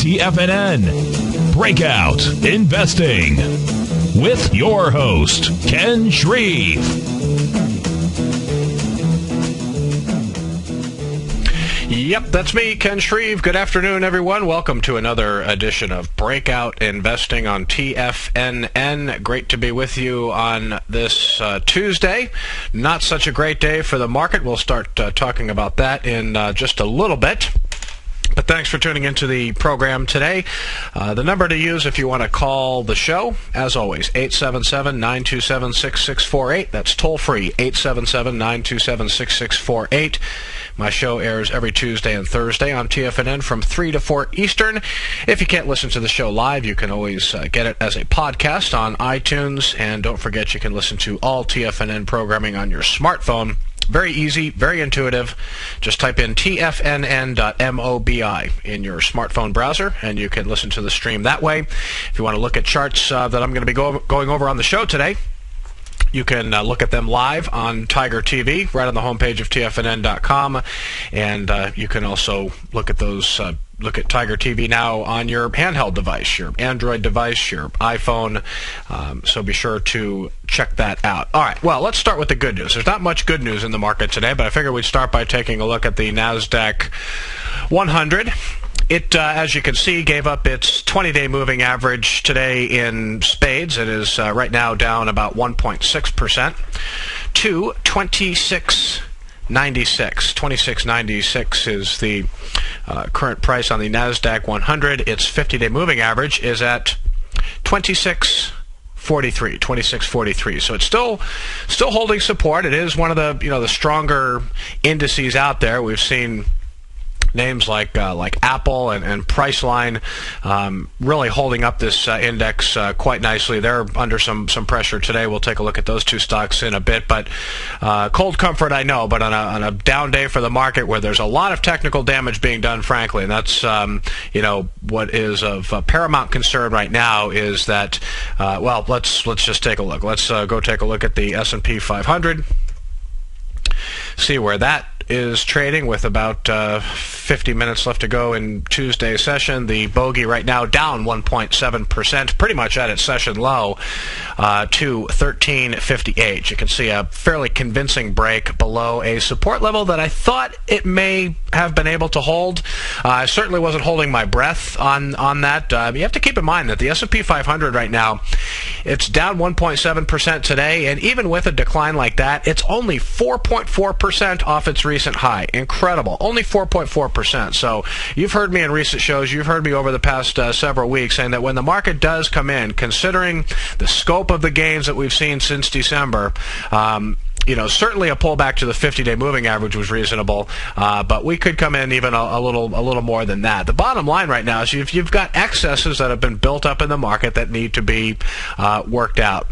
TFNN Breakout Investing with your host, Ken Shreve. Yep, that's me, Ken Shreve. Good afternoon, everyone. Welcome to another edition of Breakout Investing on TFNN. Great to be with you on this Tuesday. Not such a great day for the market. We'll start talking about that in just a little bit. But thanks for tuning into the program today. The number to use if you want to call the show, as always, 877-927-6648. That's toll-free, 877-927-6648. My show airs every Tuesday and Thursday on TFNN from 3 to 4 Eastern. If you can't listen to the show live, you can always get it as a podcast on iTunes. And don't forget, you can listen to all TFNN programming on your smartphone. Very easy, very intuitive. Just type in tfnn.mobi in your smartphone browser, and you can listen to the stream that way. If you want to look at charts that I'm going to be going over on the show today, you can look at them live on Tiger TV, right on the homepage of tfnn.com, and you can also look at those. Look at Tiger TV now on your handheld device, your Android device, your iPhone, so be sure to check that out. All right, well, let's start with the good news. There's not much good news in the market today, but I figured we'd start by taking a look at the NASDAQ 100. It, as you can see, gave up its 20-day moving average today in spades. It is right now down about 1.6% to 26.96. 26.96 is the current price on the NASDAQ 100. Its 50-day moving average is at 26.43. So it's still holding support. It is one of the the stronger indices out there. We've seen names like Apple and Priceline really holding up this index quite nicely. They're under some pressure today. We'll take a look at those two stocks in a bit. But cold comfort, I know, but on a down day for the market where there's a lot of technical damage being done, frankly, and that's what is of paramount concern right now is that let's just take a look. Let's go take a look at the S&P 500. See where that is trading with about 50 minutes left to go in Tuesday's session. The bogey right now down 1.7%, pretty much at its session low to 1358. You can see a fairly convincing break below a support level that I thought it may have been able to hold. I certainly wasn't holding my breath on that. You have to keep in mind that the S&P 500 right now, it's down 1.7% today, and even with a decline like that, it's only 4.4% off its recent high. Incredible. Only 4.4%. So you've heard me in recent shows, you've heard me over the past several weeks saying that when the market does come in, considering the scope of the gains that we've seen since December, certainly a pullback to the 50-day moving average was reasonable, but we could come in even a little more than that. The bottom line right now is you've got excesses that have been built up in the market that need to be worked out.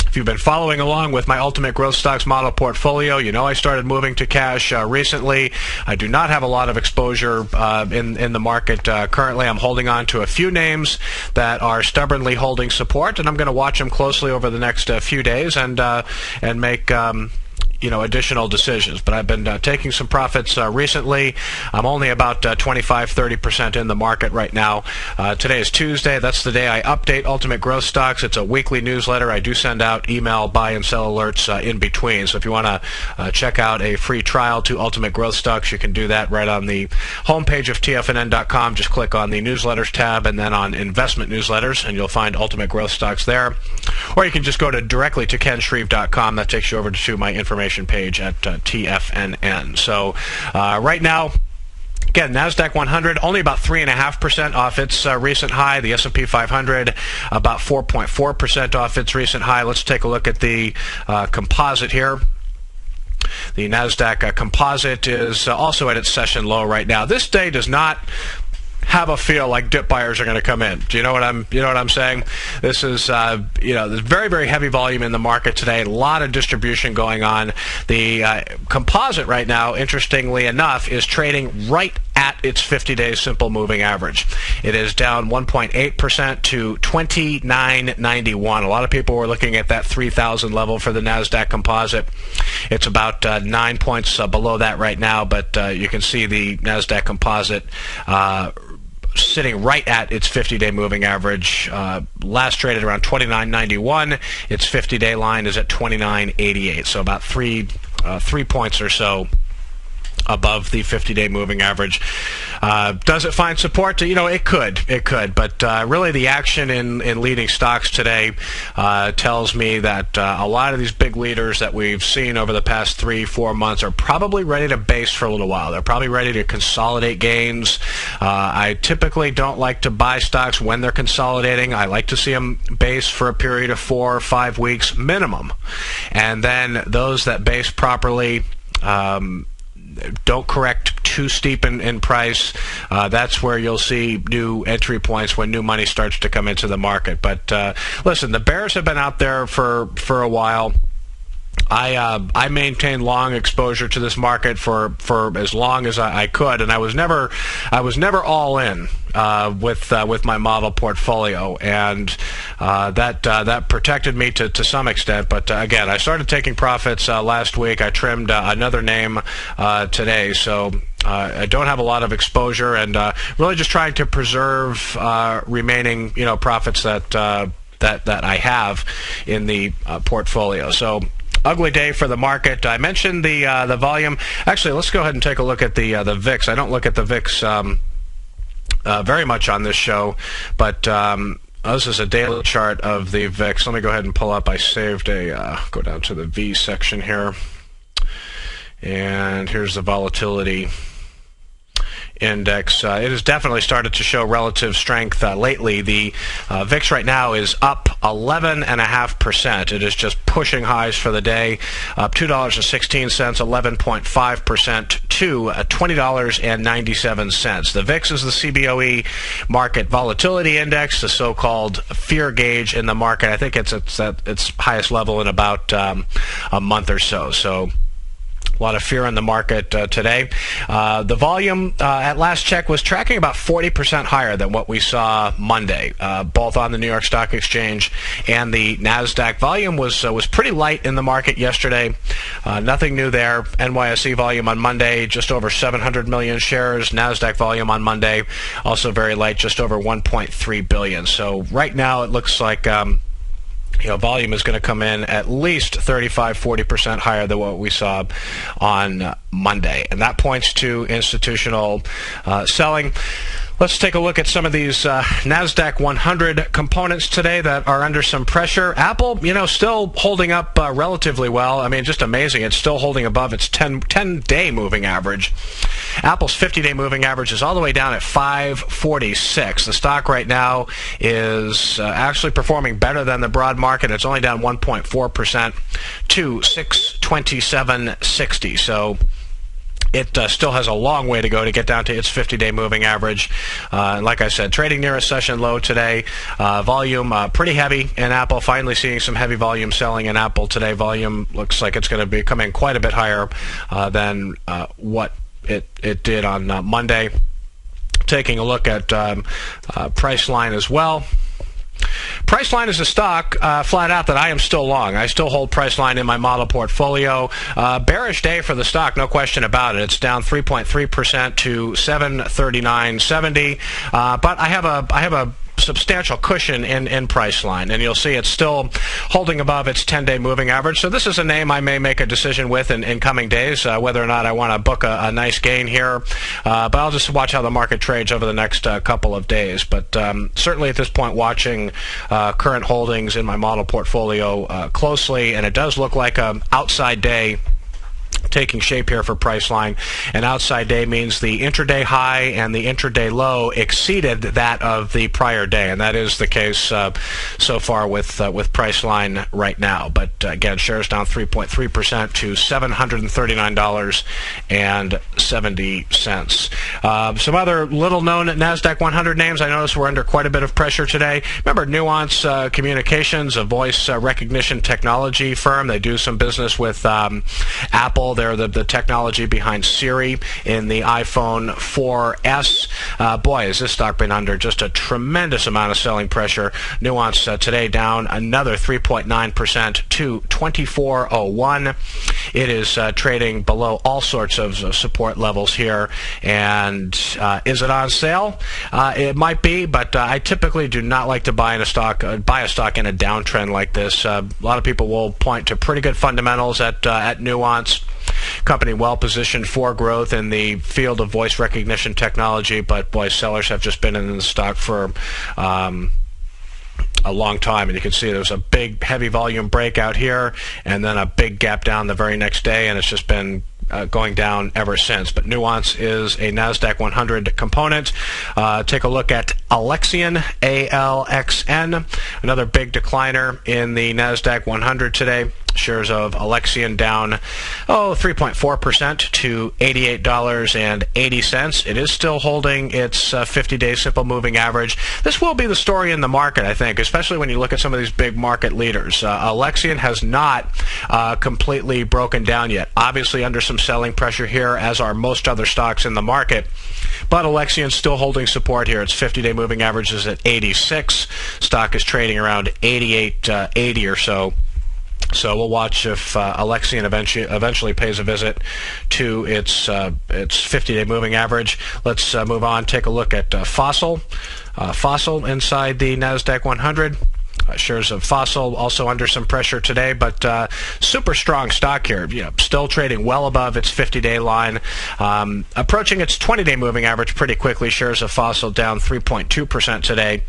If you've been following along with my Ultimate Growth Stocks model portfolio, you know I started moving to cash recently. I do not have a lot of exposure in the market currently. I'm holding on to a few names that are stubbornly holding support, and I'm going to watch them closely over the next few days and make additional decisions. But I've been taking some profits recently. I'm only about 25-30% in the market right now. Today is Tuesday. That's the day I update Ultimate Growth Stocks. It's a weekly newsletter. I do send out email buy and sell alerts in between. So if you want to check out a free trial to Ultimate Growth Stocks, you can do that right on the homepage of tfnn.com. Just click on the newsletters tab and then on investment newsletters, and you'll find Ultimate Growth Stocks there. Or you can just go directly to kenshreve.com. That takes you over to my information page at TFNN. So right now, again, NASDAQ 100 only about 3.5% off its recent high. The S&P 500 about 4.4% off its recent high. Let's take a look at the composite here. The NASDAQ composite is also at its session low right now. This day does not have a feel like dip buyers are going to come in. Do you know what I'm saying? This is there's very, very heavy volume in the market today. A lot of distribution going on. The composite right now, interestingly enough, is trading right at its 50-day simple moving average. It is down 1.8% to 29.91. A lot of people were looking at that 3,000 level for the NASDAQ composite. It's about 9 points below that right now, but you can see the NASDAQ composite sitting right at its 50-day moving average. Last traded around 29.91. Its 50-day line is at 29.88. So about 3 points or so above the 50-day moving average. Does it find support? It could. But really the action in leading stocks today tells me that a lot of these big leaders that we've seen over the past 3-4 months are probably ready to base for a little while. They're probably ready to consolidate gains. I typically don't like to buy stocks when they're consolidating. I like to see them base for a period of 4 or 5 weeks minimum. And then those that base properly, don't correct too steep in price. That's where you'll see new entry points when new money starts to come into the market. But listen, the bears have been out there for a while. I maintained long exposure to this market for as long as I could, and I was never all in with my model portfolio, and that protected me to some extent. But again, I started taking profits last week. I trimmed another name today, so I don't have a lot of exposure, and really just trying to preserve remaining profits that I have in the portfolio. So. Ugly day for the market. I mentioned the volume. Actually, let's go ahead and take a look at the VIX. I don't look at the VIX very much on this show, but this is a daily chart of the VIX. Let me go ahead and pull up. I saved go down to the V section here, and here's the volatility index. It has definitely started to show relative strength lately. The VIX right now is up 11.5%. It is just pushing highs for the day, up $2.16, 11.5% to $20.97. The VIX is the CBOE market volatility index, the so-called fear gauge in the market. I think it's at its highest level in about a month or so. So a lot of fear in the market today. The volume at last check was tracking about 40% higher than what we saw Monday, both on the New York Stock Exchange and the NASDAQ. Volume was pretty light in the market yesterday. Nothing new there. NYSE volume on Monday, just over 700 million shares. NASDAQ volume on Monday, also very light, just over 1.3 billion. So right now it looks like volume is going to come in at least 35-40% higher than what we saw on Monday, and that points to institutional selling. Let's take a look at some of these NASDAQ 100 components today that are under some pressure. Apple, still holding up relatively well. I mean, just amazing. It's still holding above its 10-day moving average. Apple's 50-day moving average is all the way down at 546. The stock right now is actually performing better than the broad market. It's only down 1.4% to 627.60. So it still has a long way to go to get down to its 50-day moving average. Like I said, trading near a session low today. Volume pretty heavy in Apple. Finally seeing some heavy volume selling in Apple today. Volume looks like it's going to be coming quite a bit higher than what it did on Monday. Taking a look at Priceline as well. Priceline is a stock, flat out, that I am still long. I still hold Priceline in my model portfolio. Bearish day for the stock, no question about it. It's down 3.3% to 739.70. But I have a substantial cushion in Priceline, and you'll see it's still holding above its 10-day moving average. So this is a name I may make a decision with in coming days, whether or not I want to book a nice gain here. But I'll just watch how the market trades over the next couple of days. But certainly at this point, watching current holdings in my model portfolio closely, and it does look like an outside day taking shape here for Priceline. An outside day means the intraday high and the intraday low exceeded that of the prior day, and that is the case so far with Priceline right now. But again, shares down 3.3% to $739.70. Some other little-known NASDAQ 100 names I noticed were under quite a bit of pressure today. Remember Nuance Communications, a voice recognition technology firm. They do some business with Apple. They're the technology behind Siri in the iPhone 4S. Boy, has this stock been under just a tremendous amount of selling pressure. Nuance today down another 3.9% to 24.01. it is trading below all sorts of support levels here. And is it on sale? It might be, but I typically do not like to buy a stock in a downtrend like this. A lot of people will point to pretty good fundamentals at Nuance. Company well positioned for growth in the field of voice recognition technology, but boy, sellers have just been in the stock for a long time, and you can see there's a big heavy volume breakout here and then a big gap down the very next day, and it's just been going down ever since. But Nuance is a NASDAQ 100 component. Take a look at Alexion, ALXN, another big decliner in the NASDAQ 100 today. Shares of Alexion down 3.4% to $88.80. It is still holding its 50-day simple moving average. This will be the story in the market, I think, especially when you look at some of these big market leaders. Alexion has not completely broken down yet. Obviously under some selling pressure here, as are most other stocks in the market. But Alexion's still holding support here. Its 50-day moving average is at 86. Stock is trading around 88.80 or so. So we'll watch if Alexion eventually pays a visit to its 50-day moving average. Let's move on. Take a look at Fossil. Fossil inside the NASDAQ 100. Shares of Fossil also under some pressure today, but super strong stock here. Still trading well above its 50-day line, approaching its 20-day moving average pretty quickly. Shares of Fossil down 3.2% today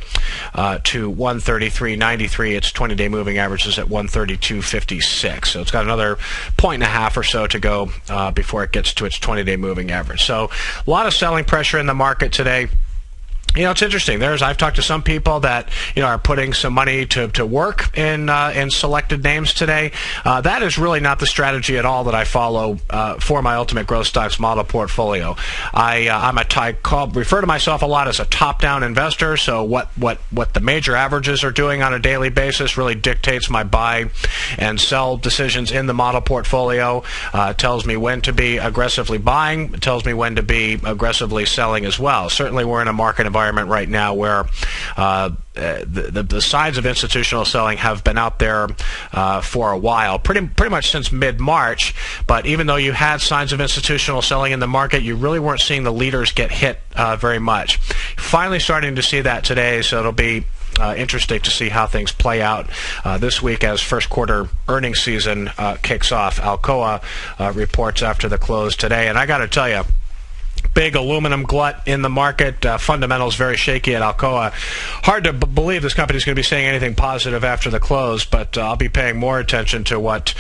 to 133.93. Its 20-day moving average is at 132.56. So it's got another 1.5 or so to go before it gets to its 20-day moving average. So a lot of selling pressure in the market today. It's interesting. I've talked to some people that are putting some money to work in selected names today. That is really not the strategy at all that I follow for my Ultimate Growth Stocks model portfolio. I refer to myself a lot as a top-down investor. So what the major averages are doing on a daily basis really dictates my buy and sell decisions in the model portfolio. Tells me when to be aggressively buying. It tells me when to be aggressively selling as well. Certainly, we're in a market environment right now where the signs of institutional selling have been out there for a while, pretty much since mid-March. But even though you had signs of institutional selling in the market, you really weren't seeing the leaders get hit very much. Finally starting to see that today, so it'll be interesting to see how things play out this week as first quarter earnings season kicks off. Alcoa reports after the close today, and I got to tell you, big aluminum glut in the market. Fundamentals very shaky at Alcoa. Hard to believe this company is going to be saying anything positive after the close, but I'll be paying more attention to what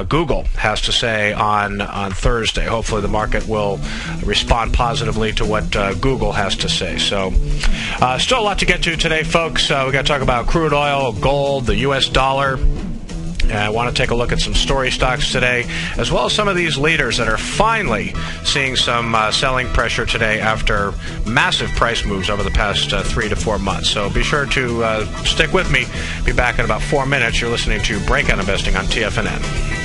Google has to say on Thursday. Hopefully the market will respond positively to what Google has to say. So still a lot to get to today, folks. We got to talk about crude oil, gold, the U.S. dollar. I want to take a look at some story stocks today, as well as some of these leaders that are finally seeing some selling pressure today after massive price moves over the past 3 to 4 months. So be sure to stick with me. Be back in about 4 minutes. You're listening to Breakout Investing on TFNN.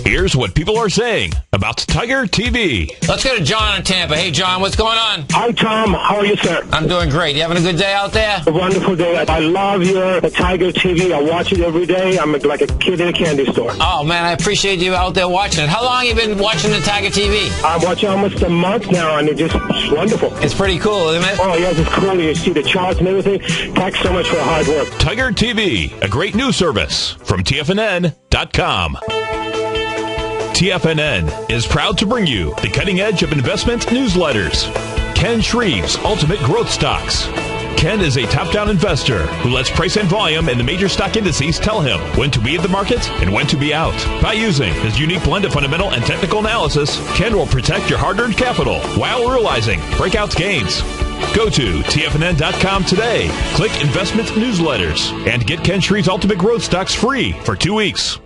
Here's what people are saying about Tiger TV. Let's go to John in Tampa. Hey, John, what's going on? Hi, Tom. How are you, sir? I'm doing great. You having a good day out there? A wonderful day. I love your Tiger TV. I watch it every day. I'm like a kid in a candy store. Oh, man, I appreciate you out there watching it. How long have you been watching the Tiger TV? I'm watching almost a month now, and it's wonderful. It's pretty cool, isn't it? Oh, yes, it's cool. You see the charts and everything. Thanks so much for the hard work. Tiger TV, a great news service from TFNN.com. TFNN is proud to bring you the cutting edge of investment newsletters. Ken Shreve's Ultimate Growth Stocks. Ken is a top-down investor who lets price and volume and the major stock indices tell him when to be in the market and when to be out. By using his unique blend of fundamental and technical analysis, Ken will protect your hard-earned capital while realizing breakout gains. Go to TFNN.com today, click Investment Newsletters, and get Ken Shreve's Ultimate Growth Stocks free for 2 weeks.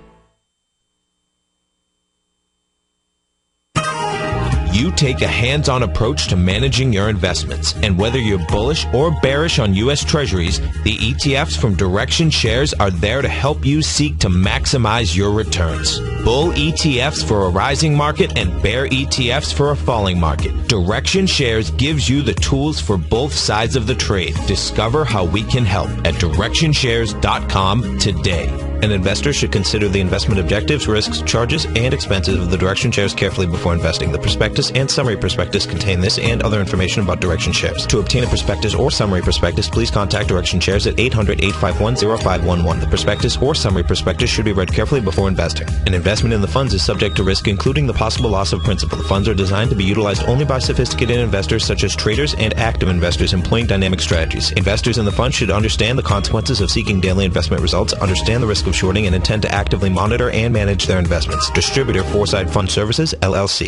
You take a hands-on approach to managing your investments, and whether you're bullish or bearish on U.S. Treasuries, the ETFs from Direction Shares are there to help you seek to maximize your returns. Bull ETFs for a rising market and bear ETFs for a falling market. Direction Shares gives you the tools for both sides of the trade. Discover how we can help at DirectionShares.com today. An investor should consider the investment objectives, risks, charges, and expenses of the Direction shares carefully before investing. The prospectus and summary prospectus contain this and other information about Direction shares. To obtain a prospectus or summary prospectus, please contact Direction shares at 800-851-0511. The prospectus or summary prospectus should be read carefully before investing. An investment in the funds is subject to risk, including the possible loss of principal. The funds are designed to be utilized only by sophisticated investors such as traders and active investors employing dynamic strategies. Investors in the fund should understand the consequences of seeking daily investment results, understand the risk of shorting, and intend to actively monitor and manage their investments. Distributor Foreside Fund Services, LLC.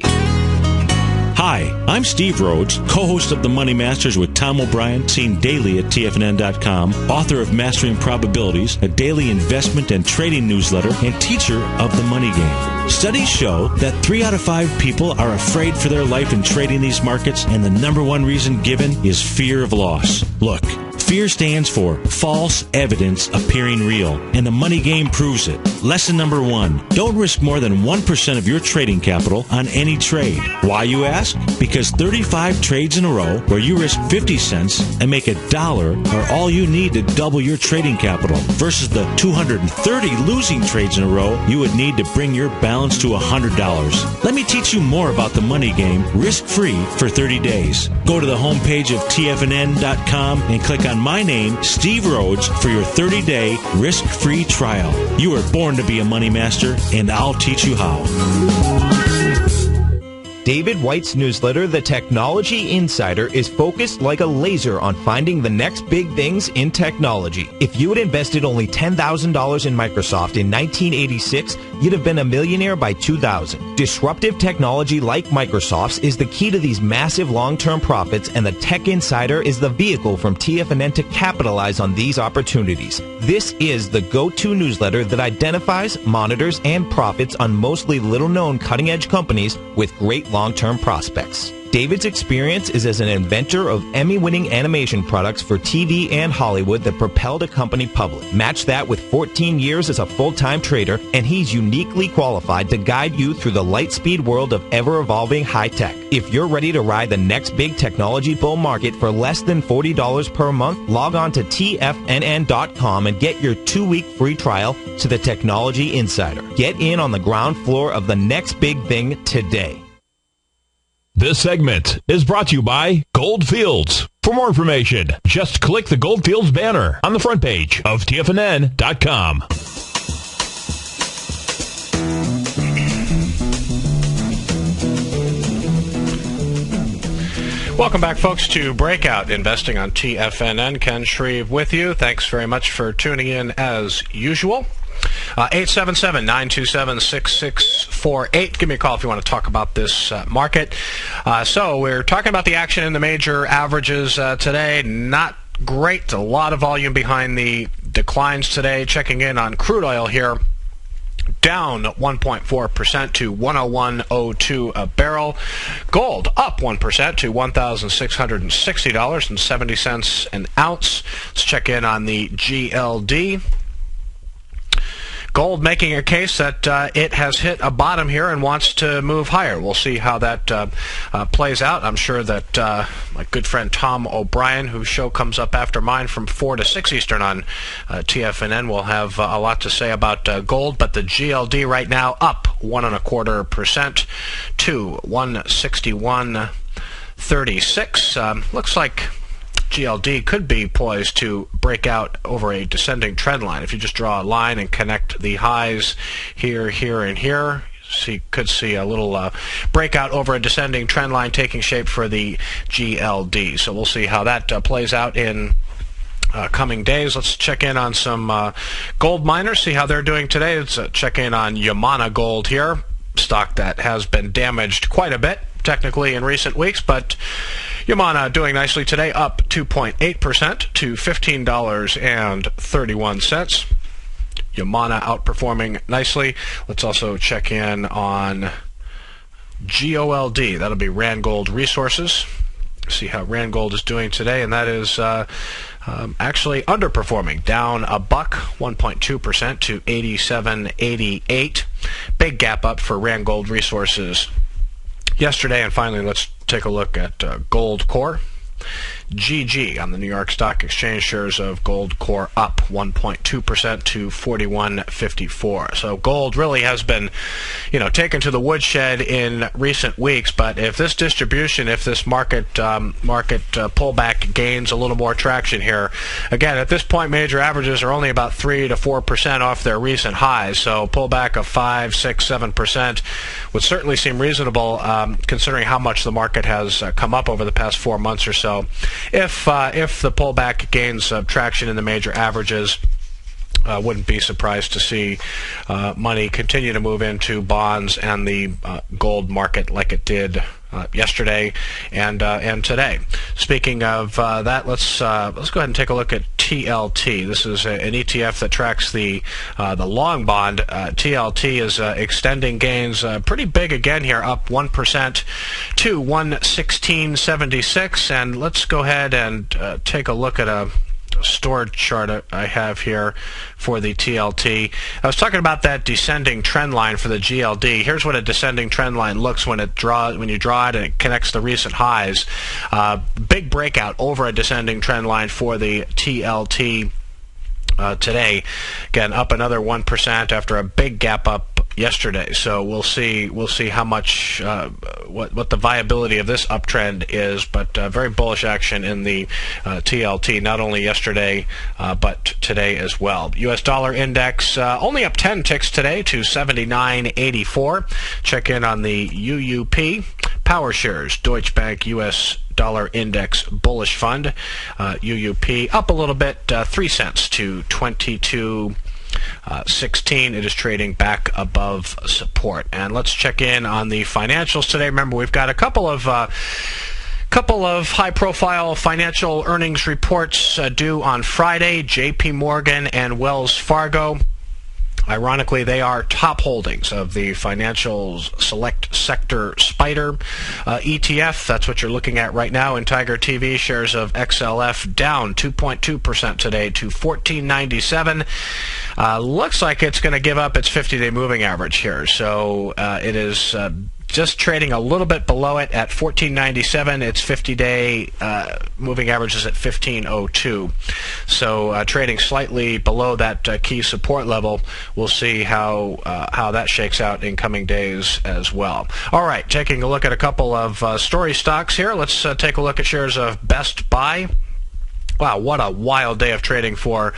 Hi, I'm Steve Rhodes, co-host of The Money Masters with Tom O'Brien, seen daily at TFNN.com, author of Mastering Probabilities, a daily investment and trading newsletter, and teacher of the money game. Studies show that 3 out of 5 people are afraid for their life in trading these markets, and the number one reason given is fear of loss. Look, fear stands for false evidence appearing real, and the money game proves it. Lesson number 1, don't risk more than 1% of your trading capital on any trade. Why, you ask? Because 35 trades in a row where you risk 50 cents and make $1 are all you need to double your trading capital, versus the 230 losing trades in a row you would need to bring your balance to $100. Let me teach you more about the money game risk-free for 30 days. Go to the homepage of TFNN.com and click on my name, Steve Rhodes, for your 30-day risk-free trial. You were born to be a money master, and I'll teach you how. David White's newsletter, The Technology Insider, is focused like a laser on finding the next big things in technology. If you had invested only $10,000 in Microsoft in 1986, you'd have been a millionaire by 2000. Disruptive technology like Microsoft's is the key to these massive long-term profits, and the Tech Insider is the vehicle from TFNN to capitalize on these opportunities. This is the go-to newsletter that identifies, monitors, and profits on mostly little-known cutting-edge companies with great long-term prospects. David's experience is as an inventor of Emmy-winning animation products for TV and Hollywood that propelled a company public. Match that with 14 years as a full-time trader, and he's uniquely qualified to guide you through the light-speed world of ever-evolving high-tech. If you're ready to ride the next big technology bull market for less than $40 per month, log on to TFNN.com and get your 2-week free trial to the Technology Insider. Get in on the ground floor of the next big thing today. This segment is brought to you by Goldfields. For more information, just click the Goldfields banner on the front page of TFNN.com. Welcome back, folks, to Breakout Investing on TFNN. Ken Shreve with you. Thanks very much for tuning in as usual. 877-927-6648. Give me a call if you want to talk about this market. So we're talking about the action in the major averages today. Not great. A lot of volume behind the declines today. Checking in on crude oil here. Down 1.4% to 101.02 a barrel. Gold up 1% to $1,660.70 an ounce. Let's check in on the GLD. Gold making a case that it has hit a bottom here and wants to move higher. We'll see how that plays out. I'm sure that my good friend Tom O'Brien, whose show comes up after mine from 4 to 6 Eastern on TFNN, will have a lot to say about gold. But the GLD right now up 1.25% to 161.36. Looks like GLD could be poised to break out over a descending trend line. If you just draw a line and connect the highs here, here, and here, could see a little breakout over a descending trend line taking shape for the GLD. So we'll see how that plays out in coming days. Let's check in on some gold miners, see how they're doing today. Let's check in on Yamana Gold here, stock that has been damaged quite a bit technically in recent weeks, but Yamana doing nicely today, up 2.8% to $15.31. Yamana outperforming nicely. Let's also check in on GOLD. That'll be Randgold Resources. See how Randgold is doing today, and that is actually underperforming, down a buck, 1.2% to 87.88. Big gap up for Randgold Resources yesterday. And finally, let's take a look at Gold Core. GG on the New York Stock Exchange. Shares of Gold Core up 1.2% to 41.54. So gold really has been, taken to the woodshed in recent weeks. But if this distribution, if this market pullback gains a little more traction here, again at this point, major averages are only about 3 to 4% off their recent highs. So pullback of 5, 6, 7% would certainly seem reasonable, considering how much the market has come up over the past 4 months or so. If the pullback gains traction in the major averages, wouldn't be surprised to see money continue to move into bonds and the gold market like it did yesterday and today. Speaking of that, let's go ahead and take a look at TLT. This is an ETF that tracks the long bond. TLT is extending gains pretty big again here, up 1% to 116.76. And let's go ahead and take a look at a stored chart I have here for the TLT. I was talking about that descending trend line for the GLD. Here's what a descending trend line looks when you draw it and it connects the recent highs. Big breakout over a descending trend line for the TLT today. Again, up another 1% after a big gap up yesterday. So we'll see how much what the viability of this uptrend is, but very bullish action in the TLT, not only yesterday but today as well. US dollar index only up 10 ticks today to 79.84. Check in on the UUP. Power shares, Deutsche Bank US Dollar Index Bullish Fund, UUP, up a little bit, 3 cents to 22.16. It is trading back above support. And let's check in on the financials today. Remember, we've got a couple of high-profile financial earnings reports due on Friday. J.P. Morgan and Wells Fargo. Ironically, they are top holdings of the Financial Select Sector SPDR ETF. That's what you're looking at right now in Tiger TV. Shares of XLF down 2.2% today to 14.97. Looks like it's going to give up its 50-day moving average here. So it is just trading a little bit below it at 14.97. Its 50-day moving average is at 15.02. So trading slightly below that key support level. We'll see how that shakes out in coming days as well. All right, taking a look at a couple of story stocks here. Let's take a look at shares of Best Buy. Wow, what a wild day of trading for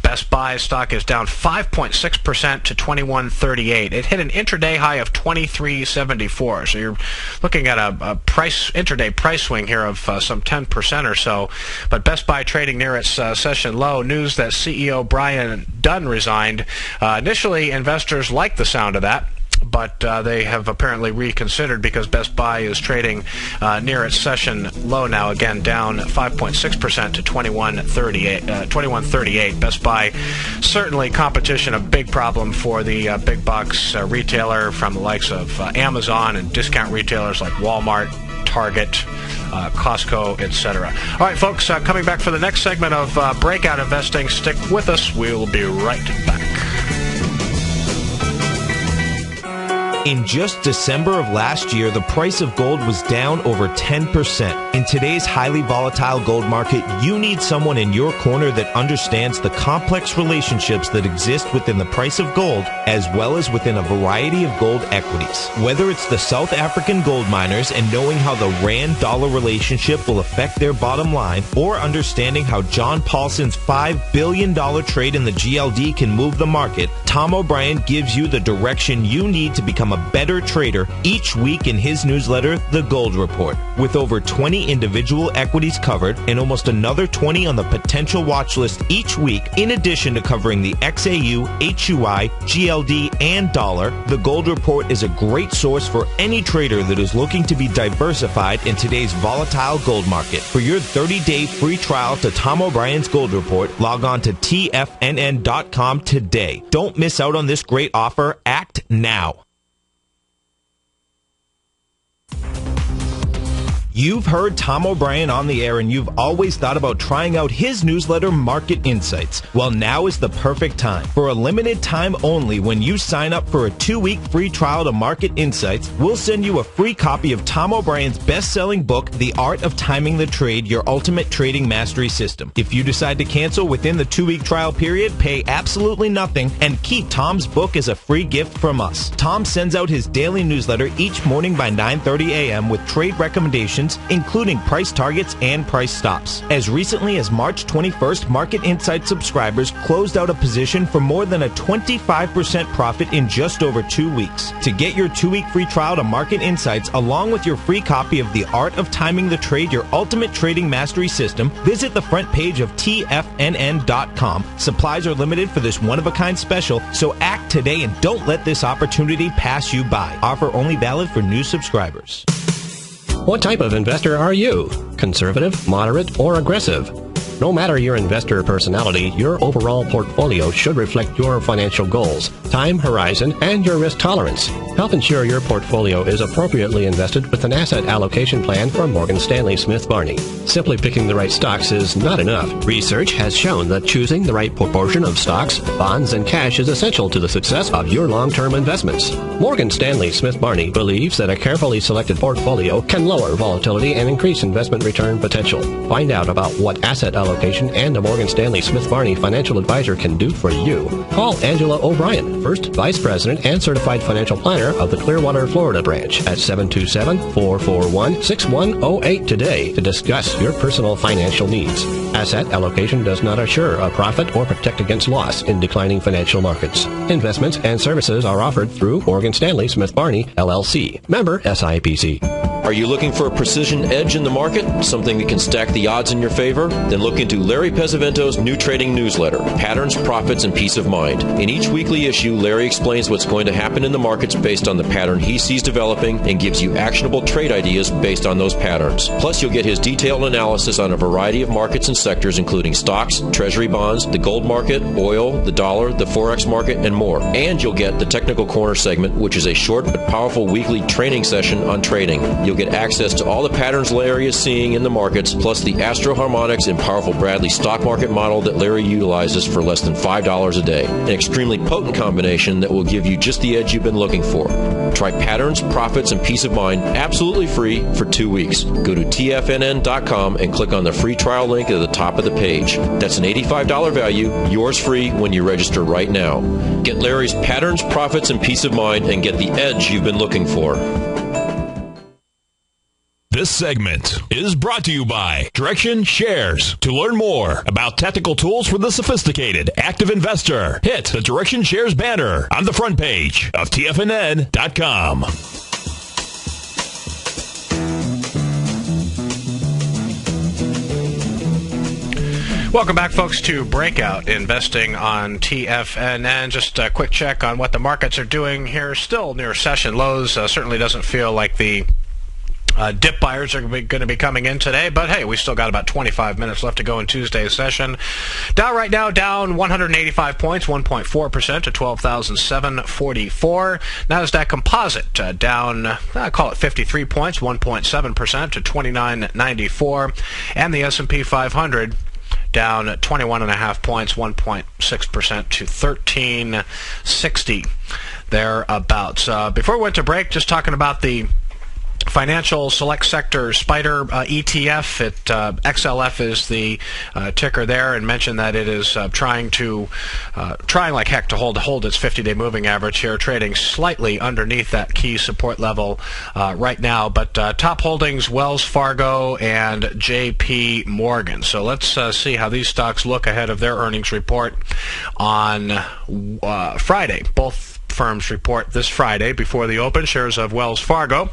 Best Buy. Stock is down 5.6% to 21.38. It hit an intraday high of 23.74. So you're looking at a intraday price swing here of some 10% or so. But Best Buy trading near its session low. News that CEO Brian Dunn resigned. Initially, investors liked the sound of that, but they have apparently reconsidered because Best Buy is trading near its session low now, again down 5.6% to 21.38. Best Buy, certainly competition a big problem for the big box retailer from the likes of Amazon and discount retailers like Walmart, Target, Costco, etc. All right, folks, coming back for the next segment of Breakout Investing. Stick with us. We'll be right back. In just December of last year, the price of gold was down over 10%. In today's highly volatile gold market, you need someone in your corner that understands the complex relationships that exist within the price of gold, as well as within a variety of gold equities. Whether it's the South African gold miners and knowing how the Rand-dollar relationship will affect their bottom line, or understanding how John Paulson's $5 billion trade in the GLD can move the market, Tom O'Brien gives you the direction you need to become a better trader each week in his newsletter, The Gold Report. With over 20 individual equities covered and almost another 20 on the potential watch list each week, in addition to covering the XAU, HUI, GLD, and dollar, The Gold Report is a great source for any trader that is looking to be diversified in today's volatile gold market. For your 30-day free trial to Tom O'Brien's Gold Report, log on to TFNN.com today. Don't miss out on this great offer. Act now. You've heard Tom O'Brien on the air and you've always thought about trying out his newsletter, Market Insights. Well, now is the perfect time. For a limited time only, when you sign up for a 2-week free trial to Market Insights, we'll send you a free copy of Tom O'Brien's best-selling book, The Art of Timing the Trade, Your Ultimate Trading Mastery System. If you decide to cancel within the 2-week trial period, pay absolutely nothing and keep Tom's book as a free gift from us. Tom sends out his daily newsletter each morning by 9:30 a.m. with trade recommendations, including price targets and price stops. As recently as March 21st, Market Insights subscribers closed out a position for more than a 25% profit in just over 2 weeks. To get your 2-week free trial to Market Insights, along with your free copy of The Art of Timing the Trade, Your Ultimate Trading Mastery System, visit the front page of TFNN.com. Supplies are limited for this one-of-a-kind special, so act today and don't let this opportunity pass you by. Offer only valid for new subscribers. What type of investor are you? Conservative, moderate, or aggressive? No matter your investor personality, your overall portfolio should reflect your financial goals, time horizon, and your risk tolerance. Help ensure your portfolio is appropriately invested with an asset allocation plan from Morgan Stanley Smith Barney. Simply picking the right stocks is not enough. Research has shown that choosing the right proportion of stocks, bonds, and cash is essential to the success of your long-term investments. Morgan Stanley Smith Barney believes that a carefully selected portfolio can lower volatility and increase investment return potential. Find out about what asset allocation and a Morgan Stanley Smith Barney financial advisor can do for you. Call Angela O'Brien, First Vice President and Certified Financial Planner of the Clearwater, Florida branch at 727-441-6108 today to discuss your personal financial needs. Asset allocation does not assure a profit or protect against loss in declining financial markets. Investments and services are offered through Morgan Stanley Smith Barney, LLC. Member SIPC. Are you looking for a precision edge in the market? Something that can stack the odds in your favor? Then look into Larry Pesavento's new trading newsletter, Patterns, Profits, and Peace of Mind. In each weekly issue, Larry explains what's going to happen in the markets based on the pattern he sees developing and gives you actionable trade ideas based on those patterns. Plus, you'll get his detailed analysis on a variety of markets and sectors, including stocks, treasury bonds, the gold market, oil, the dollar, the forex market, and more. And you'll get the Technical Corner segment, which is a short but powerful weekly training session on trading. You'll get access to all the patterns Larry is seeing in the markets, plus the Astro Harmonics and powerful Bradley stock market model that Larry utilizes for less than $5 a day. An extremely potent combination that will give you just the edge you've been looking for. Try Patterns, Profits, and Peace of Mind absolutely free for 2 weeks. Go to TFNN.com and click on the free trial link at the top of the page. That's an $85 value, yours free when you register right now. Get Larry's Patterns, Profits, and Peace of Mind and get the edge you've been looking for. This segment is brought to you by Direction Shares. To learn more about tactical tools for the sophisticated active investor, hit the Direction Shares banner on the front page of TFNN.com. Welcome back, folks, to Breakout Investing on TFNN. Just a quick check on what the markets are doing here. Still near session lows. Certainly doesn't feel like the dip buyers are going to be coming in today, but hey, we still got about 25 minutes left to go in Tuesday's session. Dow right now down 185 points, 1.4% to 12,744. Nasdaq Composite down, I call it 53 points, 1.7% to 2994, and the S&P 500 down 21.5 points, 1.6% to 1360 thereabouts. Before we went to break, just talking about the Financial Select Sector SPDR ETF. XLF is the ticker there, and mentioned that it is trying like heck to hold its 50-day moving average here, trading slightly underneath that key support level right now. But top holdings, Wells Fargo and JP Morgan. So let's see how these stocks look ahead of their earnings report on Friday. Both firms report this Friday before the open. Shares of Wells Fargo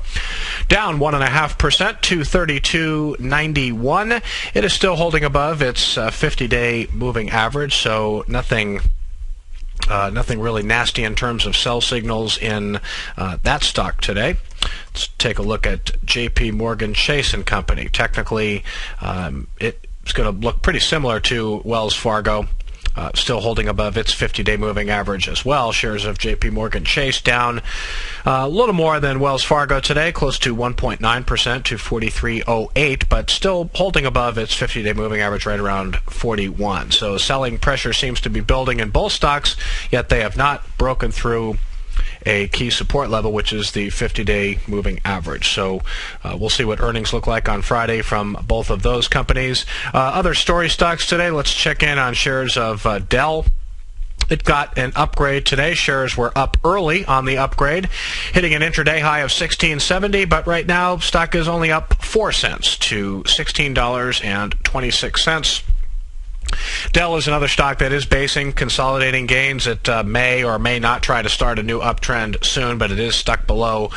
down 1.5% to 32.91. It is still holding above its 50-day moving average, so nothing really nasty in terms of sell signals in that stock today. Let's take a look at JP Morgan Chase and Company. Technically, it's going to look pretty similar to Wells Fargo. still holding above its 50-day moving average as well. Shares of J.P. Morgan Chase down a little more than Wells Fargo today, close to 1.9% to 43.08, but still holding above its 50-day moving average right around 41. So selling pressure seems to be building in both stocks, yet they have not broken through a key support level, which is the 50-day moving average. So we'll see what earnings look like on Friday from both of those companies. Other story stocks today, let's check in on shares of Dell. It got an upgrade today. Shares were up early on the upgrade, hitting an intraday high of $16.70, but right now stock is only up 4 cents to $16.26. Dell is another stock that is basing consolidating gains. It may or may not try to start a new uptrend soon, but it is stuck below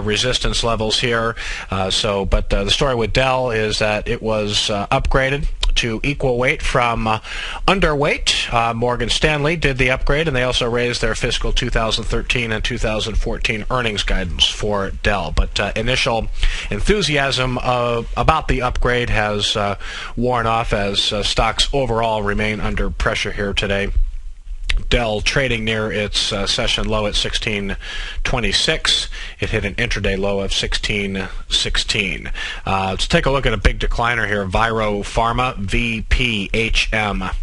resistance levels here. But the story with Dell is that it was upgraded to equal weight from underweight. Morgan Stanley did the upgrade, and they also raised their fiscal 2013 and 2014 earnings guidance for Dell. But initial enthusiasm about the upgrade has worn off as stocks overall remain under pressure here today. Dell trading near its session low at 16.26. It hit an intraday low of 16.16. Let's take a look at a big decliner here. Viro Pharma, VPHM.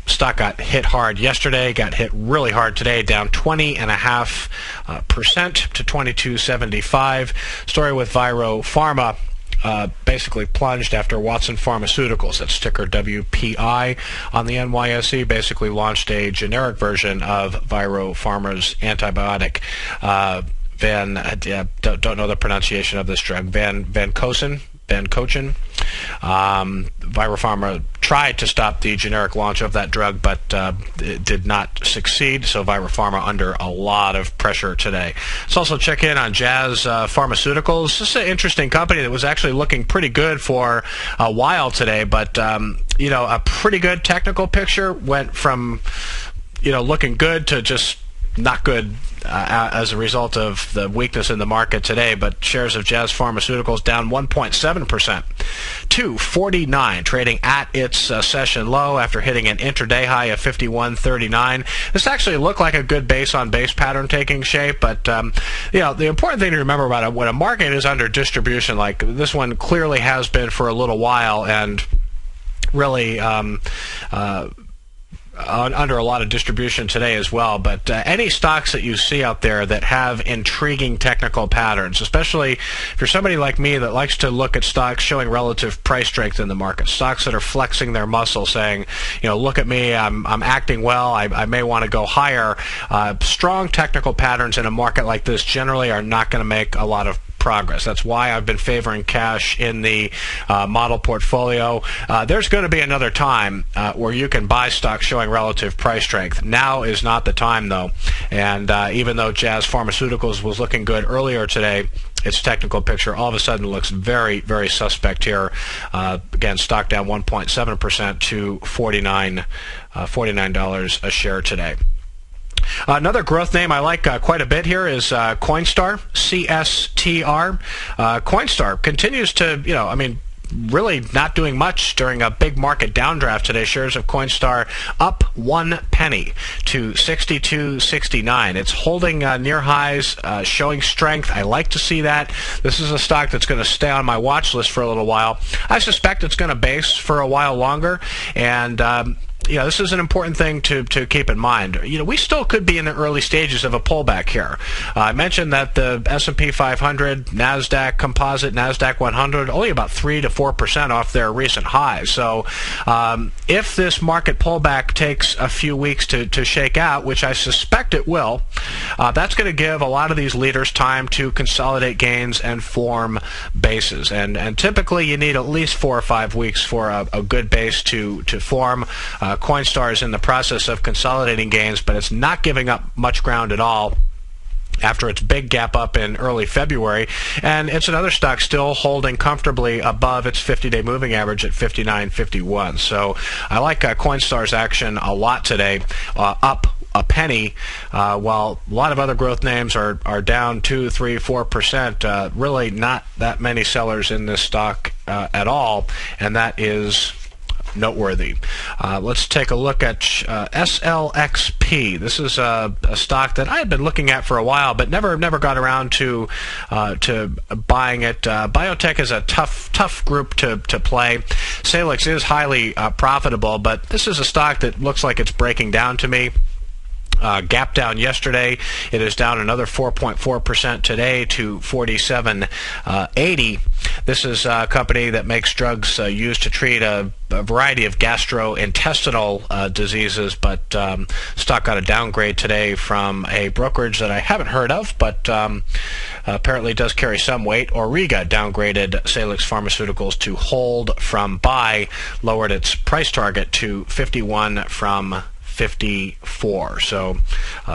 Stock got hit hard yesterday, got hit really hard today, down 20.5% to 22.75. Story with Viro Pharma. Basically plunged after Watson Pharmaceuticals, that's ticker WPI on the NYSE, basically launched a generic version of Viro Pharma's antibiotic. Don't know the pronunciation of this drug. Vancocin. Viro Pharma tried to stop the generic launch of that drug, but it did not succeed, so Viro Pharma under a lot of pressure today. Let's also check in on Jazz Pharmaceuticals. This is an interesting company that was actually looking pretty good for a while today, but a pretty good technical picture went from looking good to just not good as a result of the weakness in the market today. But shares of Jazz Pharmaceuticals down 1.7% to 49, trading at its session low after hitting an intraday high of 51.39. This actually looked like a good base-on-base pattern taking shape, but the important thing to remember about it, when a market is under distribution like this one clearly has been for a little while, and really under a lot of distribution today as well. But any stocks that you see out there that have intriguing technical patterns, especially if you're somebody like me that likes to look at stocks showing relative price strength in the market, stocks that are flexing their muscle, saying, look at me, I'm acting well, I may want to go higher. Strong technical patterns in a market like this generally are not going to make a lot of progress. That's why I've been favoring cash in the model portfolio. There's going to be another time where you can buy stocks showing relative price strength. Now is not the time, though. And even though Jazz Pharmaceuticals was looking good earlier today, its technical picture all of a sudden looks very, very suspect here. Again, stock down 1.7% to $49 a share today. Another growth name I like quite a bit here is Coinstar, CSTR. Coinstar continues to, really not doing much during a big market downdraft today. Shares of Coinstar up 1 penny to 62.69. It's holding near highs, showing strength. I like to see that. This is a stock that's going to stay on my watch list for a little while. I suspect it's going to base for a while longer, and this is an important thing to keep in mind. We still could be in the early stages of a pullback here. I mentioned that the S&P 500, NASDAQ Composite, NASDAQ 100, only about 3 to 4% off their recent highs. So if this market pullback takes a few weeks to shake out, which I suspect it will, that's going to give a lot of these leaders time to consolidate gains and form bases. And typically you need at least 4 or 5 weeks for a good base to form. Coinstar is in the process of consolidating gains, but it's not giving up much ground at all after its big gap up in early February, and it's another stock still holding comfortably above its 50-day moving average at 59.51. So I like Coinstar's action a lot today, up a penny, while a lot of other growth names are down 2, 3, 4%. Really not that many sellers in this stock at all, and that is noteworthy. Let's take a look at SLXP. This is a stock that I had been looking at for a while, but never got around to buying it. Biotech is a tough group to play. Salix is highly profitable, but this is a stock that looks like it's breaking down to me. Gap down yesterday. It is down another 4.4% today to 47.80. This is a company that makes drugs used to treat a variety of gastrointestinal diseases, but stock got a downgrade today from a brokerage that I haven't heard of, but apparently does carry some weight. Auriga downgraded Salix Pharmaceuticals to hold from buy, lowered its price target to 51 from 54. So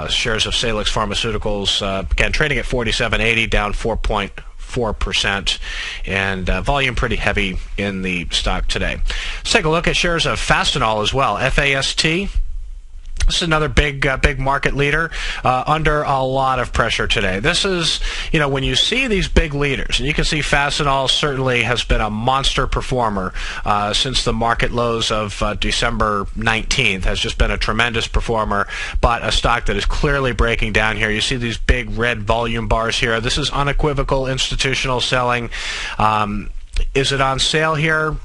shares of Salix Pharmaceuticals, again, trading at 47.80, down 4.4%, and volume pretty heavy in the stock today. Let's take a look at shares of Fastenal as well. FAST. This is another big market leader under a lot of pressure today. This is, when you see these big leaders, and you can see Fastenal certainly has been a monster performer since the market lows of December 19th, has just been a tremendous performer, but a stock that is clearly breaking down here. You see these big red volume bars here. This is unequivocal institutional selling. Is it on sale here?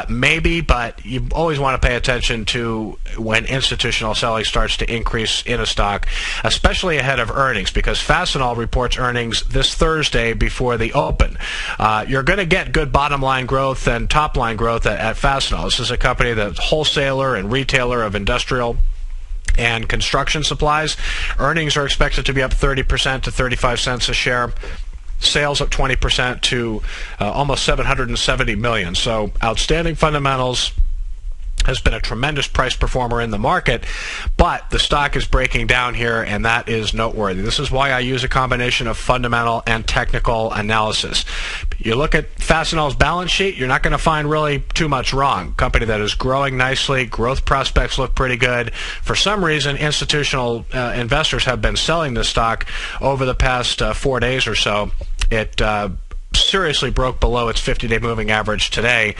Maybe, but you always want to pay attention to when institutional selling starts to increase in a stock, especially ahead of earnings, because Fastenal reports earnings this Thursday before the open. You're going to get good bottom line growth and top line growth at Fastenal. This is a company that's wholesaler and retailer of industrial and construction supplies. Earnings are expected to be up 30% to 35 cents a share. Sales up 20% to almost $770 million. So outstanding fundamentals. Has been a tremendous price performer in the market, but the stock is breaking down here, and that is noteworthy. This is why I use a combination of fundamental and technical analysis. You look at Fastenal's balance sheet, you're not going to find really too much wrong. Company that is growing nicely, growth prospects look pretty good. For some reason, institutional investors have been selling this stock over the past 4 days or so. It seriously broke below its 50-day moving average today.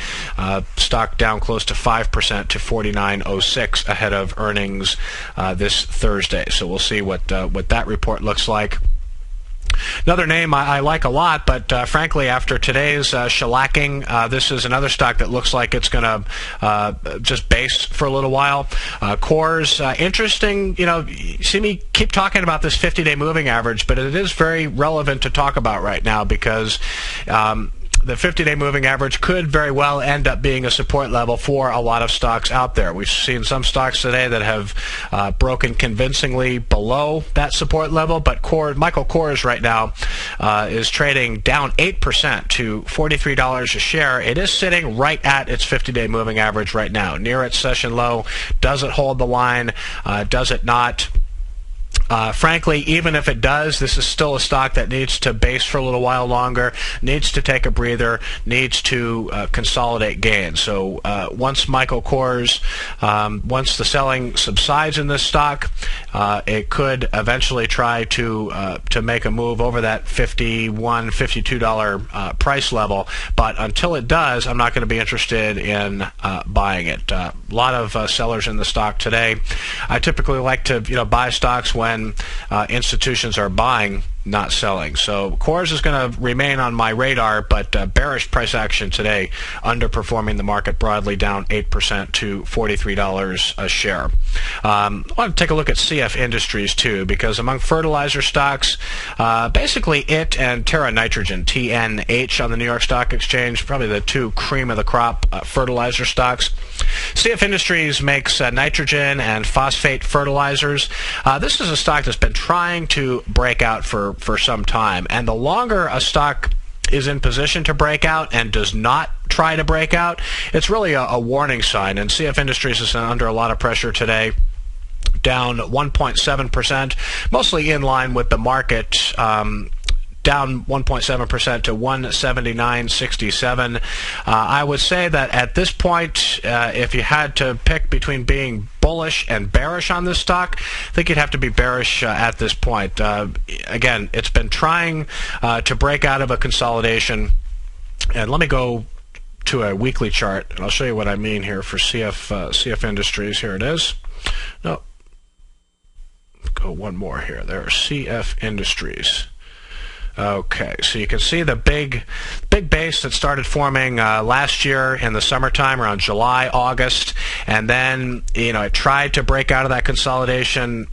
Stock down close to 5% to 49.06 ahead of earnings this Thursday. So we'll see what that report looks like. Another name I like a lot, but frankly, after today's shellacking, this is another stock that looks like it's going to just base for a little while. Coors, interesting. You see me keep talking about this 50-day moving average, but it is very relevant to talk about right now because the 50-day moving average could very well end up being a support level for a lot of stocks out there. We've seen some stocks today that have broken convincingly below that support level, but Michael Kors right now is trading down 8% to $43 a share. It is sitting right at its 50-day moving average right now, near its session low. Does it hold the line? Does it not? Frankly, even if it does, this is still a stock that needs to base for a little while longer, needs to take a breather, needs to consolidate gains. So once Michael Kors, once the selling subsides in this stock, it could eventually try to make a move over that $51, $52 price level. But until it does, I'm not going to be interested in buying it. A lot of sellers in the stock today. I typically like to buy stocks when institutions are buying, not selling. So Coors is going to remain on my radar, but bearish price action today, underperforming the market broadly, down 8% to $43 a share. I want to take a look at CF Industries too, because among fertilizer stocks, basically it and Terra Nitrogen, TNH, on the New York Stock Exchange, probably the two cream of the crop fertilizer stocks. CF Industries makes nitrogen and phosphate fertilizers. This is a stock that's been trying to break out for some time, and the longer a stock is in position to break out and does not try to break out, it's really a warning sign. And CF Industries is under a lot of pressure today, down 1.7%, mostly in line with the market, down 1.7% to 179.67. I would say that at this point, if you had to pick between being bullish and bearish on this stock, I think you'd have to be bearish at this point. Again, it's been trying to break out of a consolidation. And let me go to a weekly chart, and I'll show you what I mean here for CF Industries. Here it is. No, go one more here. There's CF Industries. Okay, so you can see the big base that started forming last year in the summertime, around July, August, and then it tried to break out of that consolidation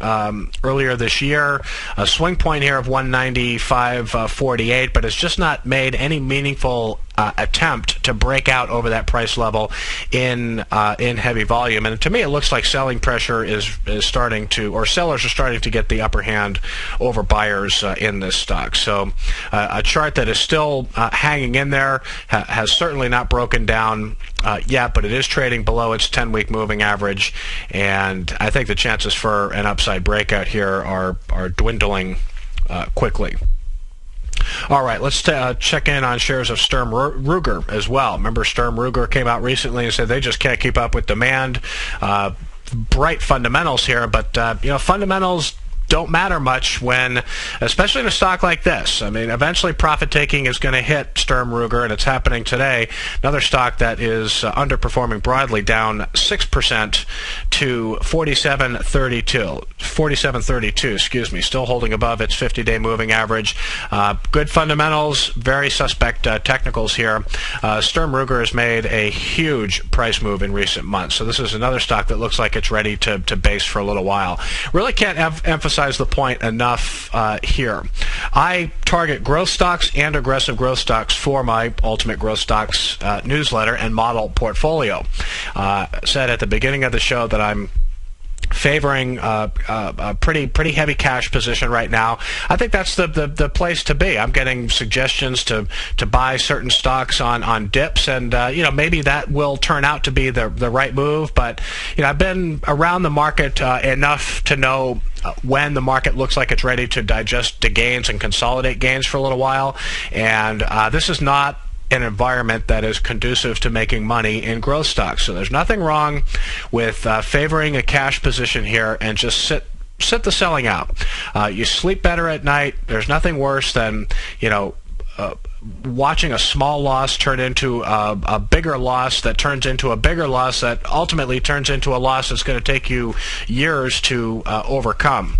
earlier this year. A swing point here of 195.48, but it's just not made any meaningful attempt to break out over that price level in heavy volume. And to me, it looks like selling pressure is starting to, or sellers are starting to get the upper hand over buyers in this stock. So a chart that is still hanging in there, has certainly not broken down yet, but it is trading below its 10-week moving average, and I think the chances for an upside breakout here are dwindling quickly. All right, let's check in on shares of Sturm Ruger as well. Remember, Sturm Ruger came out recently and said they just can't keep up with demand. Bright fundamentals here, but fundamentals don't matter much when, especially in a stock like this. I mean, eventually profit taking is going to hit Sturm Ruger, and it's happening today. Another stock that is underperforming broadly, down 6% to 47.32. Excuse me, still holding above its 50-day moving average. Good fundamentals, very suspect technicals here. Sturm Ruger has made a huge price move in recent months, so this is another stock that looks like it's ready to base for a little while. Really can't emphasize the point enough here. I target growth stocks and aggressive growth stocks for my Ultimate Growth Stocks newsletter and model portfolio. Said at the beginning of the show that I'm favoring a pretty heavy cash position right now. I think that's the place to be. I'm getting suggestions to buy certain stocks on dips, and maybe that will turn out to be the right move. But I've been around the market enough to know when the market looks like it's ready to digest the gains and consolidate gains for a little while, and this is not an environment that is conducive to making money in growth stocks. So there's nothing wrong with favoring a cash position here and just sit the selling out. You sleep better at night. There's nothing worse than watching a small loss turn into a bigger loss that turns into a bigger loss that ultimately turns into a loss that's going to take you years to overcome.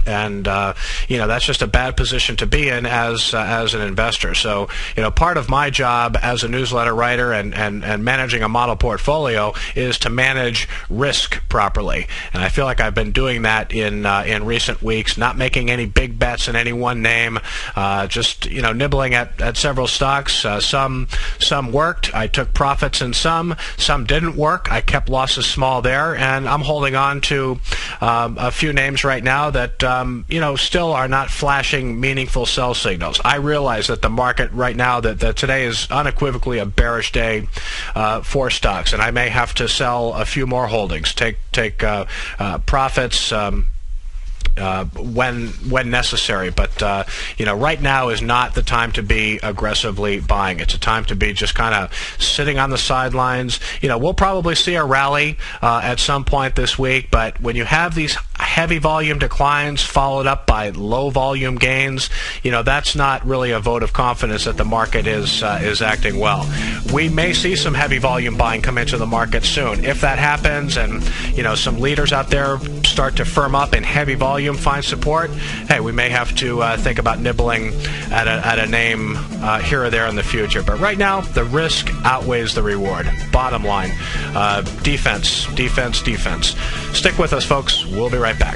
And that's just a bad position to be in as an investor. So part of my job as a newsletter writer and managing a model portfolio is to manage risk properly. And I feel like I've been doing that in recent weeks, not making any big bets in any one name, just nibbling at several stocks. Some worked. I took profits in some didn't work. I kept losses small there, and I'm holding on to a few names right now that still are not flashing meaningful sell signals. I realize that the market right now, that today is unequivocally a bearish day for stocks, and I may have to sell a few more holdings, take profits when necessary. But right now is not the time to be aggressively buying. It's a time to be just kind of sitting on the sidelines. We'll probably see a rally at some point this week, but when you have these heavy volume declines followed up by low volume gains, that's not really a vote of confidence that the market is acting well. We may see some heavy volume buying come into the market soon. If that happens, and some leaders out there start to firm up in heavy volume, find support, hey, we may have to think about nibbling at a name here or there in the future. But right now, the risk outweighs the reward. Bottom line, defense. Stick with us, folks. We'll be right back.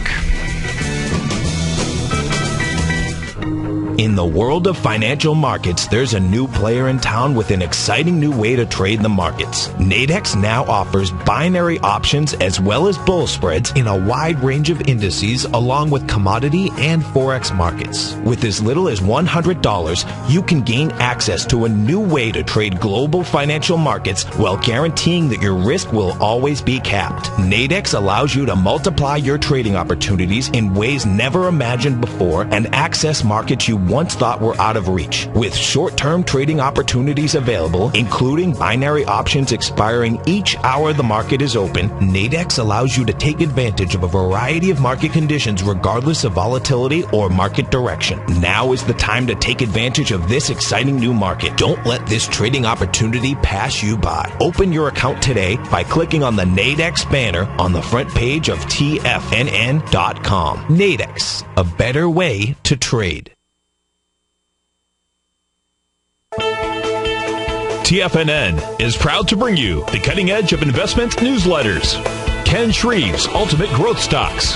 In the world of financial markets, there's a new player in town with an exciting new way to trade the markets. Nadex now offers binary options as well as bull spreads in a wide range of indices, along with commodity and forex markets. With as little as $100, you can gain access to a new way to trade global financial markets while guaranteeing that your risk will always be capped. Nadex allows you to multiply your trading opportunities in ways never imagined before and access markets you once thought were out of reach. With short-term trading opportunities available, including binary options expiring each hour the market is open, Nadex allows you to take advantage of a variety of market conditions regardless of volatility or market direction. Now is the time to take advantage of this exciting new market. Don't let this trading opportunity pass you by. Open your account today by clicking on the Nadex banner on the front page of TFNN.com. Nadex, a better way to trade. TFNN is proud to bring you the cutting edge of investment newsletters. Ken Shreve's Ultimate Growth Stocks.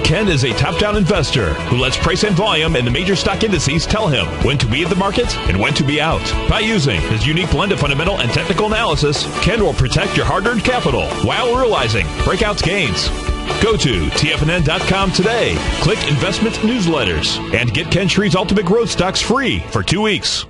Ken is a top-down investor who lets price and volume in the major stock indices tell him when to be in the market and when to be out. By using his unique blend of fundamental and technical analysis, Ken will protect your hard-earned capital while realizing breakout gains. Go to TFNN.com today, click Investment Newsletters, and get Ken Shreve's Ultimate Growth Stocks free for 2 weeks.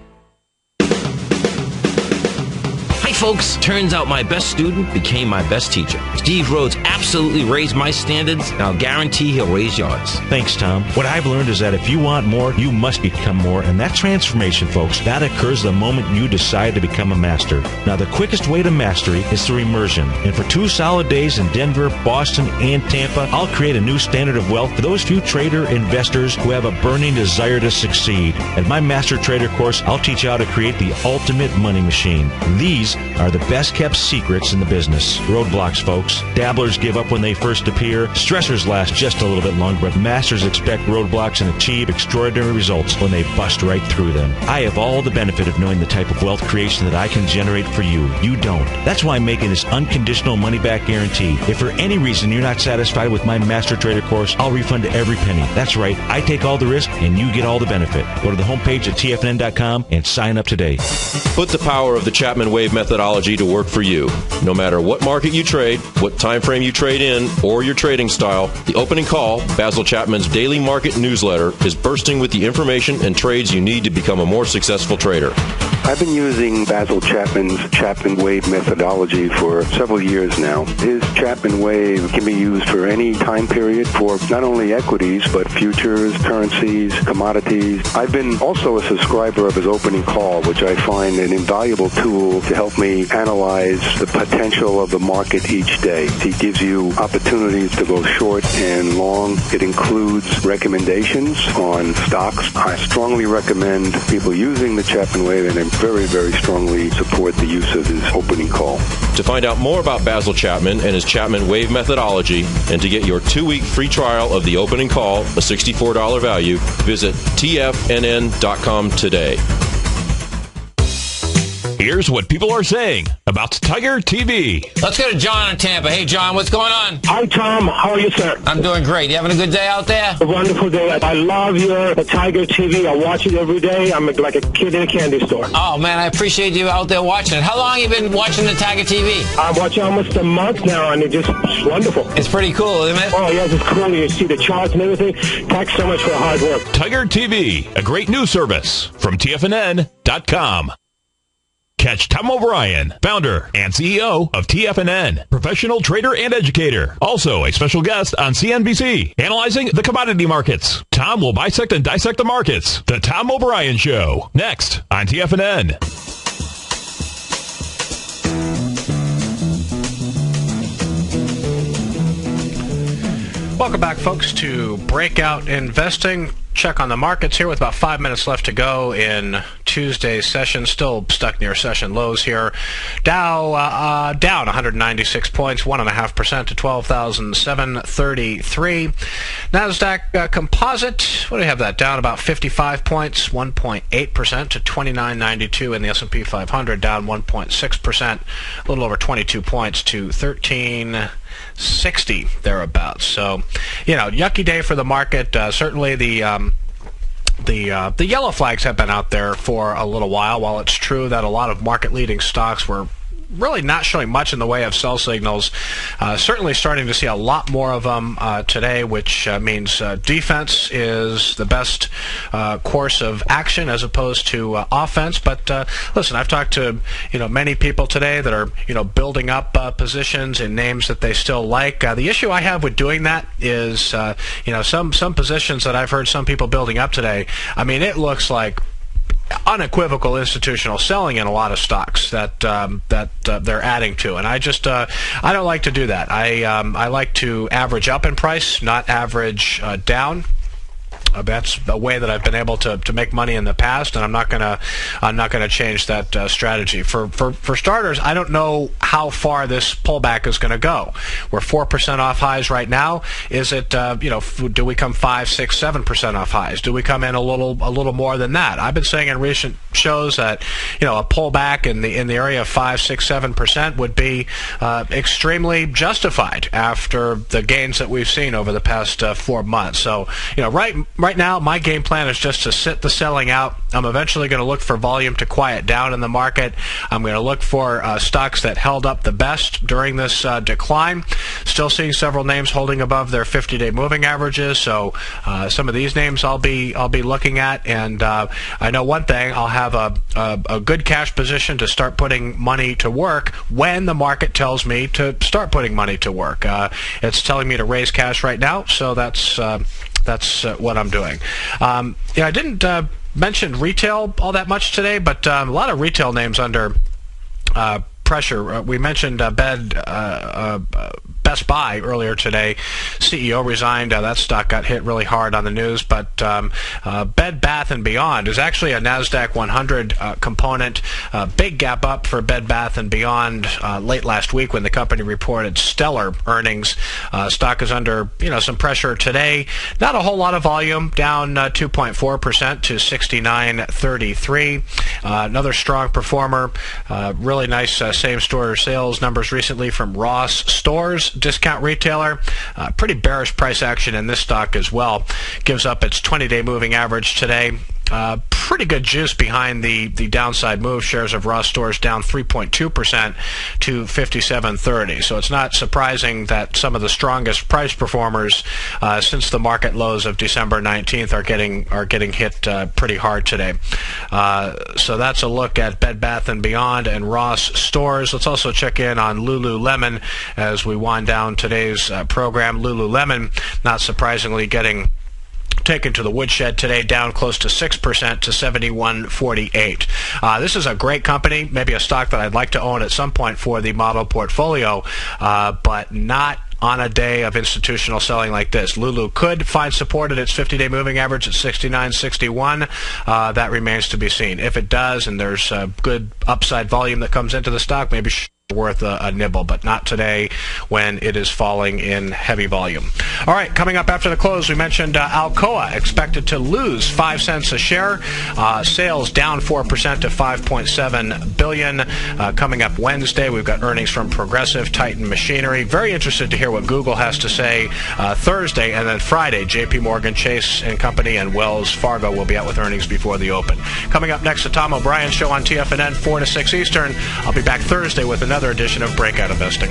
Hi, folks. Turns out my best student became my best teacher. Steve Rhodes absolutely raised my standards, and I'll guarantee he'll raise yours. Thanks, Tom. What I've learned is that if you want more, you must become more. And that transformation, folks, that occurs the moment you decide to become a master. Now, the quickest way to mastery is through immersion. And for 2 solid days in Denver, Boston, and Tampa, I'll create a new standard of wealth for those few trader investors who have a burning desire to succeed. At my Master Trader course, I'll teach you how to create the ultimate money machine. These are the best-kept secrets in the business. Roadblocks, folks. Dabblers give up when they first appear. Stressors last just a little bit longer, but masters expect roadblocks and achieve extraordinary results when they bust right through them. I have all the benefit of knowing the type of wealth creation that I can generate for you. You don't. That's why I'm making this unconditional money-back guarantee. If for any reason you're not satisfied with my Master Trader course, I'll refund every penny. That's right. I take all the risk, and you get all the benefit. Go to the homepage at TFNN.com and sign up today. Put the power of the Chapman Wave methodology to work for you. No matter what market you trade, what time frame you trade in, or your trading style, the Opening Call, Basil Chapman's daily market newsletter, is bursting with the information and trades you need to become a more successful trader. I've been using Basil Chapman's Chapman Wave methodology for several years now. His Chapman Wave can be used for any time period for not only equities, but futures, currencies, commodities. I've been also a subscriber of his Opening Call, which I find an invaluable tool to help me analyze the potential of the market each day. He gives you opportunities to go short and long. It includes recommendations on stocks. I strongly recommend people using the Chapman Wave, and I very, very strongly support the use of his Opening Call. To find out more about Basil Chapman and his Chapman Wave methodology, and to get your 2-week free trial of the Opening Call, a $64 value, visit TFNN.com today. Here's what people are saying about Tiger TV. Let's go to John in Tampa. Hey, John, what's going on? Hi, Tom. How are you, sir? I'm doing great. You having a good day out there? A wonderful day. I love your Tiger TV. I watch it every day. I'm like a kid in a candy store. Oh, man, I appreciate you out there watching it. How long have you been watching the Tiger TV? I'm watching almost a month now, and it's wonderful. It's pretty cool, isn't it? Oh, yes, it's cool. You see the charts and everything. Thanks so much for the hard work. Tiger TV, a great news service from TFNN.com. Catch Tom O'Brien, founder and CEO of TFNN, professional trader and educator. Also a special guest on CNBC, analyzing the commodity markets. Tom will bisect and dissect the markets. The Tom O'Brien Show, next on TFNN. Welcome back, folks, to Breakout Investing. Check on the markets here with about 5 minutes left to go in Tuesday's session. Still stuck near session lows here. Dow down 196 points, 1.5% to 12,733. NASDAQ Composite, what do we have that? Down about 55 points, 1.8% to 2992. And the S&P 500 down 1.6%, a little over 22 points to 1360 thereabouts. So, yucky day for the market. Certainly the yellow flags have been out there for a little while. While it's true that a lot of market-leading stocks were really not showing much in the way of sell signals. Certainly starting to see a lot more of them today, which means defense is the best course of action as opposed to offense. But listen, I've talked to many people today that are building up positions in names that they still like. The issue I have with doing that is some positions that I've heard some people building up today. I mean, it looks like unequivocal institutional selling in a lot of stocks that they're adding to, and I just I don't like to do that. I like to average up in price, not average down. That's a way that I've been able to make money in the past, and I'm not gonna change that strategy. For starters, I don't know how far this pullback is going to go. We're 4% off highs right now. Is it do we come 5, 6, 7% off highs? Do we come in a little more than that? I've been saying in recent shows that a pullback in the area of 5, 6, 7% would be extremely justified after the gains that we've seen over the past 4 months. So Right now, my game plan is just to sit the selling out. I'm eventually going to look for volume to quiet down in the market. I'm going to look for stocks that held up the best during this decline. Still seeing several names holding above their 50-day moving averages. So some of these names I'll be looking at, and I know one thing: I'll have a good cash position to start putting money to work when the market tells me to start putting money to work. It's telling me to raise cash right now, so that's what I'm doing. I didn't mention retail all that much today, but a lot of retail names under pressure. We mentioned Best Buy earlier today. CEO resigned. That stock got hit really hard on the news, but Bed Bath & Beyond is actually a NASDAQ 100 component. Big gap up for Bed Bath & Beyond late last week when the company reported stellar earnings. Stock is under some pressure today. Not a whole lot of volume, down 2.4% to 69.33. Another strong performer. Really nice same-store sales numbers recently from Ross Stores, discount retailer. Pretty bearish price action in this stock as well. Gives up its 20-day moving average today. Pretty good juice behind the downside move. Shares of Ross Stores down 3.2% to 57.30. So it's not surprising that some of the strongest price performers since the market lows of December 19th are getting hit pretty hard today. So that's a look at Bed Bath & Beyond and Ross Stores. Let's also check in on Lululemon as we wind down today's program. Lululemon, not surprisingly, getting taken to the woodshed today, down close to 6% to 71.48. This is a great company, maybe a stock that I'd like to own at some point for the model portfolio, but not on a day of institutional selling like this. Lulu could find support at its 50-day moving average at 69.61. That remains to be seen. If it does, and there's good upside volume that comes into the stock, maybe worth a nibble, but not today when it is falling in heavy volume. All right, coming up after the close, we mentioned Alcoa expected to lose 5 cents a share. Sales down 4% to $5.7 billion. Coming up Wednesday, we've got earnings from Progressive, Titan Machinery. Very interested to hear what Google has to say Thursday, and then Friday, J.P. Morgan Chase and Company and Wells Fargo will be out with earnings before the open. Coming up next, the Tom O'Brien Show on TFNN, 4 to 6 Eastern. I'll be back Thursday with another edition of Breakout Investing.